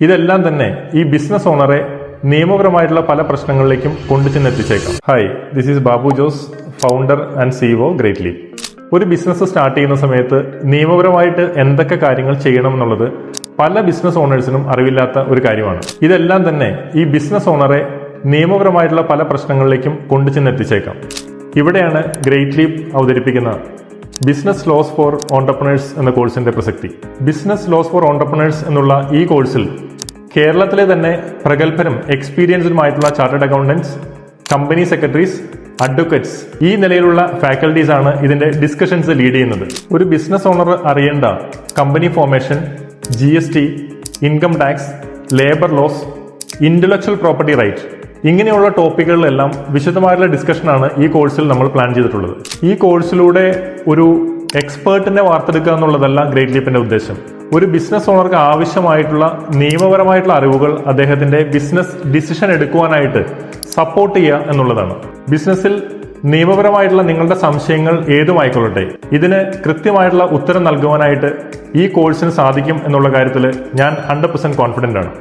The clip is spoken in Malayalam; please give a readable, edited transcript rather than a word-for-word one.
ഇതെല്ലാം തന്നെ ഈ ബിസിനസ് ഓണറെ നിയമപരമായിട്ടുള്ള പല പ്രശ്നങ്ങളിലേക്കും കൊണ്ടുചെന്നെത്തിച്ചേക്കാം. Hi, this is Babu Jose, founder and CEO Great Leap. ഒരു ബിസിനസ് സ്റ്റാർട്ട് ചെയ്യുന്ന സമയത്ത് നിയമപരമായിട്ട് എന്തൊക്കെ കാര്യങ്ങൾ ചെയ്യണം എന്നുള്ളത് പല ബിസിനസ് ഓണേഴ്സിനും അറിവില്ലാത്ത ഒരു കാര്യമാണ്. ഇതെല്ലാം തന്നെ ഈ ബിസിനസ് ഓണറെ നിയമപരമായിട്ടുള്ള പല പ്രശ്നങ്ങളിലേക്കും കൊണ്ടുചെന്നെത്തിച്ചേക്കാം. ഇവിടെയാണ് ഗ്രേറ്റ് ലീപ് അവതരിപ്പിക്കുന്ന ബിസിനസ് ലോസ് ഫോർ ഓൺടർപ്രണേഴ്സ് എന്ന കോഴ്സിന്റെ പ്രസക്തി. ബിസിനസ് ലോസ് ഫോർ ഓൺടർപ്രണേഴ്സ് എന്നുള്ള ഈ കോഴ്സിൽ കേരളത്തിലെ തന്നെ പ്രഗത്ഭരും എക്സ്പീരിയൻസ്ഡുമായിട്ടുള്ള chartered accountants, company secretaries, advocates, ഈ നിലയിലുള്ള ഫാക്കൽറ്റീസ് ആണ് ഇതിന്റെ ഡിസ്കഷൻസ് ലീഡ് ചെയ്യുന്നത്. ഒരു ബിസിനസ് ഓണർ അറിയേണ്ട company formation, GST, income tax, labour laws, intellectual property right, ഇങ്ങനെയുള്ള ടോപ്പിക്കുകളിലെല്ലാം വിശദമായിട്ടുള്ള ഡിസ്കഷനാണ് ഈ കോഴ്സിൽ നമ്മൾ പ്ലാൻ ചെയ്തിട്ടുള്ളത്. ഈ കോഴ്സിലൂടെ ഒരു എക്സ്പേർട്ടിനെ വാർത്തെടുക്കുക എന്നുള്ളതല്ല ഗ്രേറ്റ് ലീപ്പിന്റെ ഉദ്ദേശം. ഒരു ബിസിനസ് ഓണർക്ക് ആവശ്യമായിട്ടുള്ള നിയമപരമായിട്ടുള്ള അറിവുകൾ അദ്ദേഹത്തിന്റെ ബിസിനസ് ഡിസിഷൻ എടുക്കുവാനായിട്ട് സപ്പോർട്ട് ചെയ്യുക എന്നുള്ളതാണ്. ബിസിനസ്സിൽ നിയമപരമായിട്ടുള്ള നിങ്ങളുടെ സംശയങ്ങൾ ഏതുമായിക്കൊള്ളട്ടെ, ഇതിന് കൃത്യമായിട്ടുള്ള ഉത്തരം നൽകുവാനായിട്ട് ഈ കോഴ്സിന് സാധിക്കും എന്നുള്ള കാര്യത്തിൽ ഞാൻ 100% കോൺഫിഡന്റ് ആണ്.